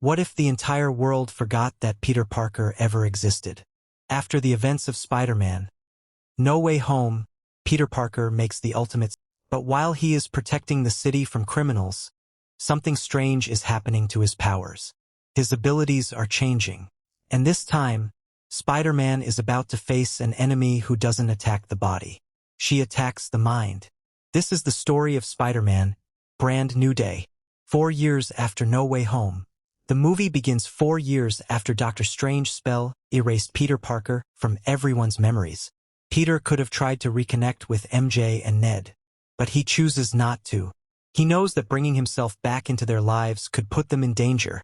What if the entire world forgot that Peter Parker ever existed? After the events of Spider-Man No Way Home, Peter Parker makes the ultimate. But while he is protecting the city from criminals, something strange is happening to his powers. His abilities are changing. And this time, Spider-Man is about to face an enemy who doesn't attack the body. She attacks the mind. This is the story of Spider-Man, Brand New Day. 4 years after No Way Home. The movie begins 4 years after Dr. Strange's spell erased Peter Parker from everyone's memories. Peter could have tried to reconnect with MJ and Ned, but he chooses not to. He knows that bringing himself back into their lives could put them in danger,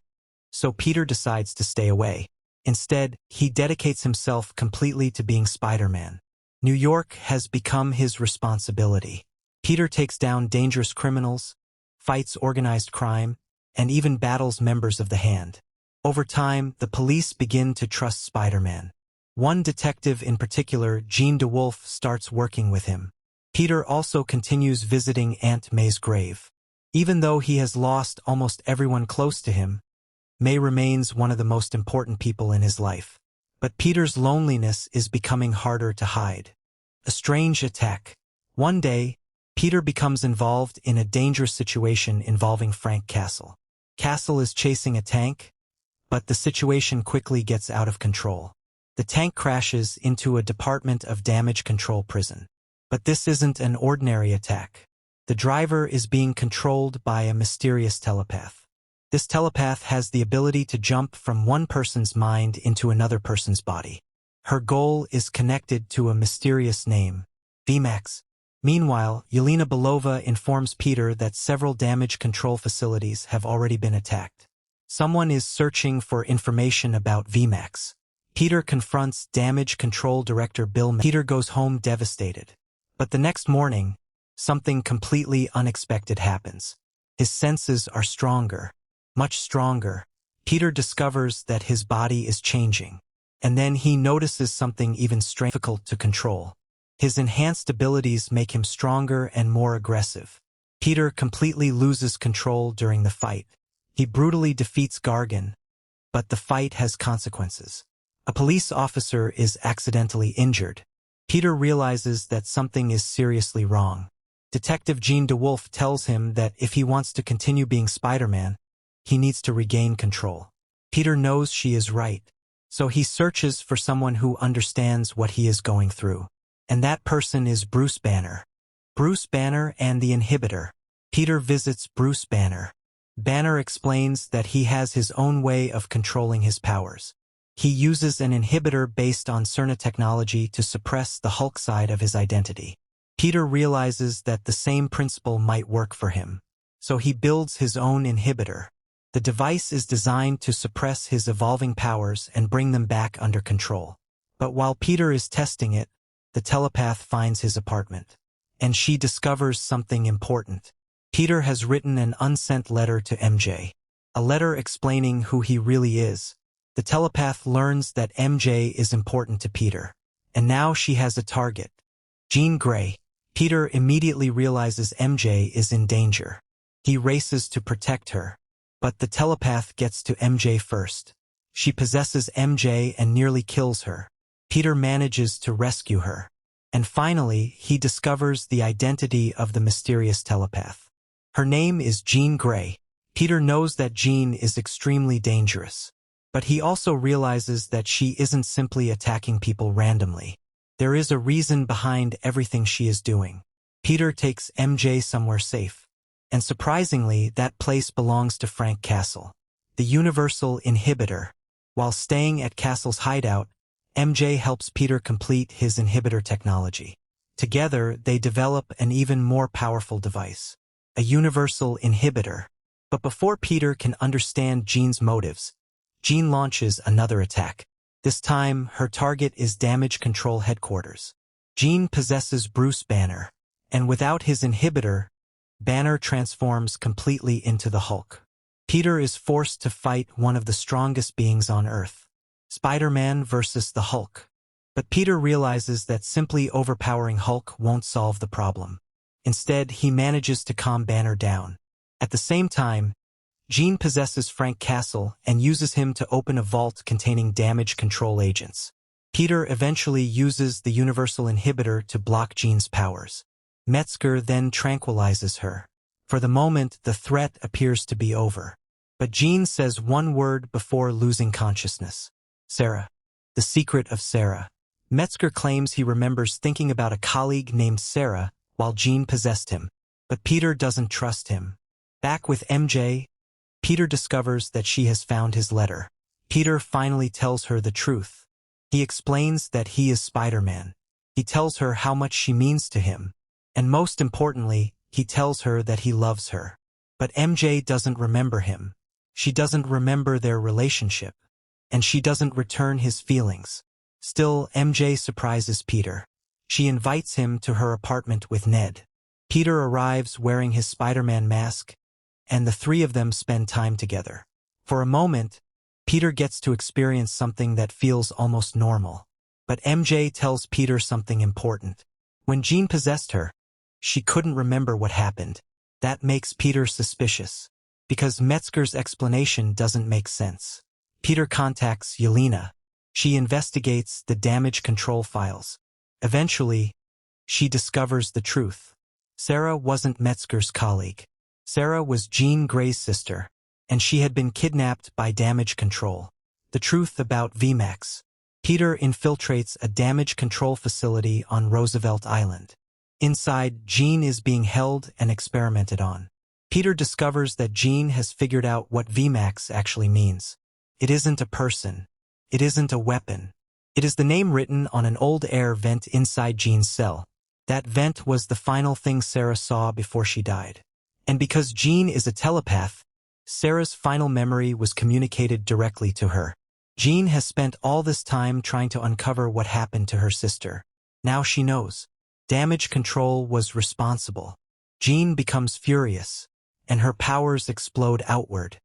so Peter decides to stay away. Instead, he dedicates himself completely to being Spider-Man. New York has become his responsibility. Peter takes down dangerous criminals, fights organized crime, and even battles members of the Hand. Over time, the police begin to trust Spider-Man. One detective in particular, Jean DeWolf, starts working with him. Peter also continues visiting Aunt May's grave. Even though he has lost almost everyone close to him, May remains one of the most important people in his life. But Peter's loneliness is becoming harder to hide. A strange attack. One day, Peter becomes involved in a dangerous situation involving Frank Castle. Castle is chasing a tank, but the situation quickly gets out of control. The tank crashes into a Department of Damage Control prison. But this isn't an ordinary attack. The driver is being controlled by a mysterious telepath. This telepath has the ability to jump from one person's mind into another person's body. Her goal is connected to a mysterious name, VMAX. Meanwhile, Yelena Belova informs Peter that several damage control facilities have already been attacked. Someone is searching for information about VMAX. Peter confronts Damage Control Director Bill. Peter goes home devastated. But the next morning, something completely unexpected happens. His senses are stronger, much stronger. Peter discovers that his body is changing. And then he notices something even stranger, difficult to control. His enhanced abilities make him stronger and more aggressive. Peter completely loses control during the fight. He brutally defeats Gargan, but the fight has consequences. A police officer is accidentally injured. Peter realizes that something is seriously wrong. Detective Jean DeWolf tells him that if he wants to continue being Spider-Man, he needs to regain control. Peter knows she is right, so he searches for someone who understands what he is going through. And that person is Bruce Banner. Bruce Banner and the Inhibitor. Peter visits Bruce Banner. Banner explains that he has his own way of controlling his powers. He uses an inhibitor based on Cerna technology to suppress the Hulk side of his identity. Peter realizes that the same principle might work for him, so he builds his own inhibitor. The device is designed to suppress his evolving powers and bring them back under control. But while Peter is testing it, the telepath finds his apartment, and she discovers something important. Peter has written an unsent letter to MJ, a letter explaining who he really is. The telepath learns that MJ is important to Peter, and now she has a target. Jean Grey. Peter immediately realizes MJ is in danger. He races to protect her, but the telepath gets to MJ first. She possesses MJ and nearly kills her. Peter manages to rescue her. And finally, he discovers the identity of the mysterious telepath. Her name is Jean Grey. Peter knows that Jean is extremely dangerous. But he also realizes that she isn't simply attacking people randomly. There is a reason behind everything she is doing. Peter takes MJ somewhere safe. And surprisingly, that place belongs to Frank Castle, the Universal Inhibitor. While staying at Castle's hideout, MJ helps Peter complete his inhibitor technology. Together, they develop an even more powerful device, a universal inhibitor. But before Peter can understand Jean's motives, Jean launches another attack. This time, her target is Damage Control Headquarters. Jean possesses Bruce Banner, and without his inhibitor, Banner transforms completely into the Hulk. Peter is forced to fight one of the strongest beings on Earth. Spider-Man versus the Hulk. But Peter realizes that simply overpowering Hulk won't solve the problem. Instead, he manages to calm Banner down. At the same time, Jean possesses Frank Castle and uses him to open a vault containing damage control agents. Peter eventually uses the universal inhibitor to block Jean's powers. Metzger then tranquilizes her. For the moment, the threat appears to be over. But Jean says one word before losing consciousness. Sarah. The secret of Sarah. Metzger claims he remembers thinking about a colleague named Sarah while Jean possessed him. But Peter doesn't trust him. Back with MJ, Peter discovers that she has found his letter. Peter finally tells her the truth. He explains that he is Spider-Man. He tells her how much she means to him. And most importantly, he tells her that he loves her. But MJ doesn't remember him. She doesn't remember their relationship. And she doesn't return his feelings. Still, MJ surprises Peter. She invites him to her apartment with Ned. Peter arrives wearing his Spider-Man mask, and the three of them spend time together. For a moment, Peter gets to experience something that feels almost normal. But MJ tells Peter something important. When Jean possessed her, she couldn't remember what happened. That makes Peter suspicious, because Metzger's explanation doesn't make sense. Peter contacts Yelena. She investigates the damage control files. Eventually, she discovers the truth. Sarah wasn't Metzger's colleague. Sarah was Jean Grey's sister, and she had been kidnapped by damage control. The truth about VMAX. Peter infiltrates a damage control facility on Roosevelt Island. Inside, Jean is being held and experimented on. Peter discovers that Jean has figured out what VMAX actually means. It isn't a person. It isn't a weapon. It is the name written on an old air vent inside Jean's cell. That vent was the final thing Sarah saw before she died. And because Jean is a telepath, Sarah's final memory was communicated directly to her. Jean has spent all this time trying to uncover what happened to her sister. Now she knows. Damage control was responsible. Jean becomes furious, and her powers explode outward.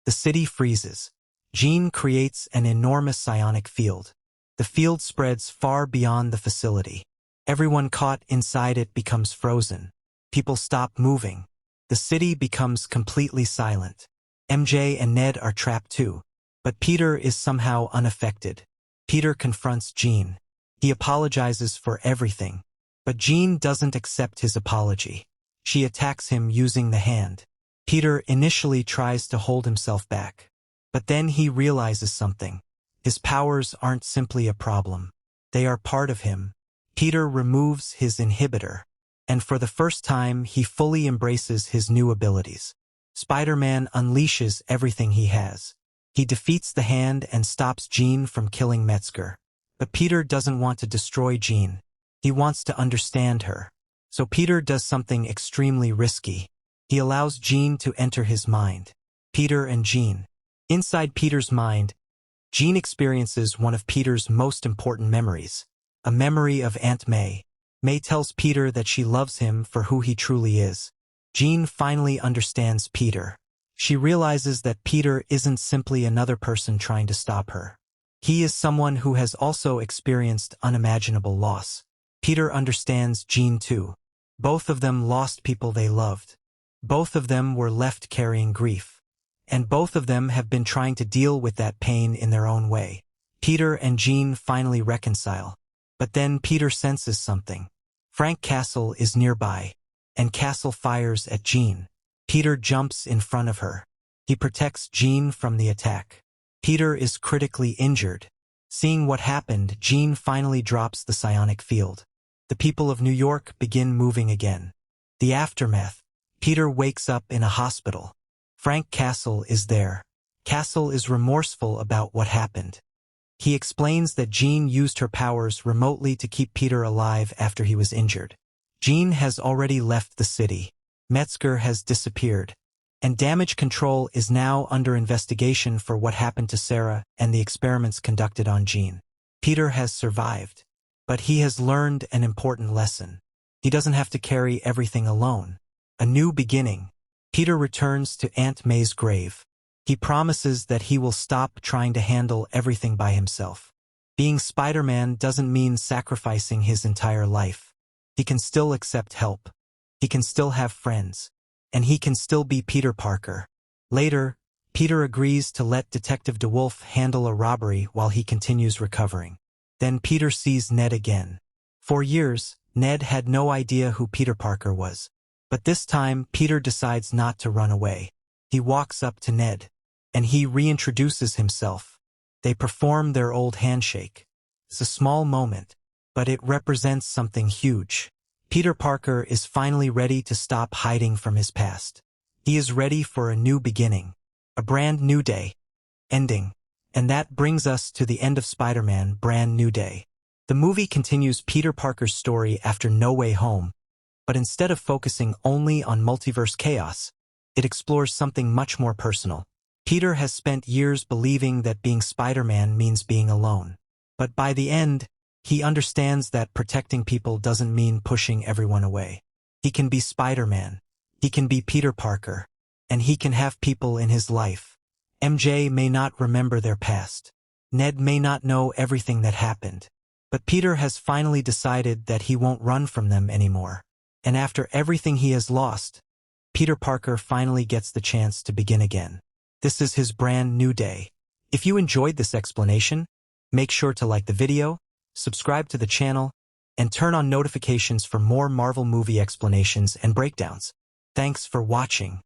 The city freezes. Jean creates an enormous psionic field. The field spreads far beyond the facility. Everyone caught inside it becomes frozen. People stop moving. The city becomes completely silent. MJ and Ned are trapped too. But Peter is somehow unaffected. Peter confronts Jean. He apologizes for everything. But Jean doesn't accept his apology. She attacks him using the hand. Peter initially tries to hold himself back. But then he realizes something. His powers aren't simply a problem. They are part of him. Peter removes his inhibitor. And for the first time, he fully embraces his new abilities. Spider-Man unleashes everything he has. He defeats the hand and stops Jean from killing Metzger. But Peter doesn't want to destroy Jean. He wants to understand her. So Peter does something extremely risky. He allows Jean to enter his mind. Peter and Jean. Inside Peter's mind, Jean experiences one of Peter's most important memories. A memory of Aunt May. May tells Peter that she loves him for who he truly is. Jean finally understands Peter. She realizes that Peter isn't simply another person trying to stop her. He is someone who has also experienced unimaginable loss. Peter understands Jean too. Both of them lost people they loved. Both of them were left carrying grief. And both of them have been trying to deal with that pain in their own way. Peter and Jean finally reconcile. But then Peter senses something. Frank Castle is nearby, and Castle fires at Jean. Peter jumps in front of her. He protects Jean from the attack. Peter is critically injured. Seeing what happened, Jean finally drops the psionic field. The people of New York begin moving again. The aftermath. Peter wakes up in a hospital. Frank Castle is there. Castle is remorseful about what happened. He explains that Jean used her powers remotely to keep Peter alive after he was injured. Jean has already left the city. Metzger has disappeared. And damage control is now under investigation for what happened to Sarah and the experiments conducted on Jean. Peter has survived. But he has learned an important lesson. He doesn't have to carry everything alone. A new beginning. Peter returns to Aunt May's grave. He promises that he will stop trying to handle everything by himself. Being Spider-Man doesn't mean sacrificing his entire life. He can still accept help. He can still have friends. And he can still be Peter Parker. Later, Peter agrees to let Detective DeWolf handle a robbery while he continues recovering. Then Peter sees Ned again. For years, Ned had no idea who Peter Parker was. But this time, Peter decides not to run away. He walks up to Ned, and he reintroduces himself. They perform their old handshake. It's a small moment, but it represents something huge. Peter Parker is finally ready to stop hiding from his past. He is ready for a new beginning, a brand new day, ending. And that brings us to the end of Spider-Man: Brand New Day. The movie continues Peter Parker's story after No Way Home, but instead of focusing only on multiverse chaos, it explores something much more personal. Peter has spent years believing that being Spider-Man means being alone. But by the end, he understands that protecting people doesn't mean pushing everyone away. He can be Spider-Man, he can be Peter Parker, and he can have people in his life. MJ may not remember their past. Ned may not know everything that happened. But Peter has finally decided that he won't run from them anymore. And after everything he has lost, Peter Parker finally gets the chance to begin again. This is his brand new day. If you enjoyed this explanation, make sure to like the video, subscribe to the channel, and turn on notifications for more Marvel movie explanations and breakdowns. Thanks for watching.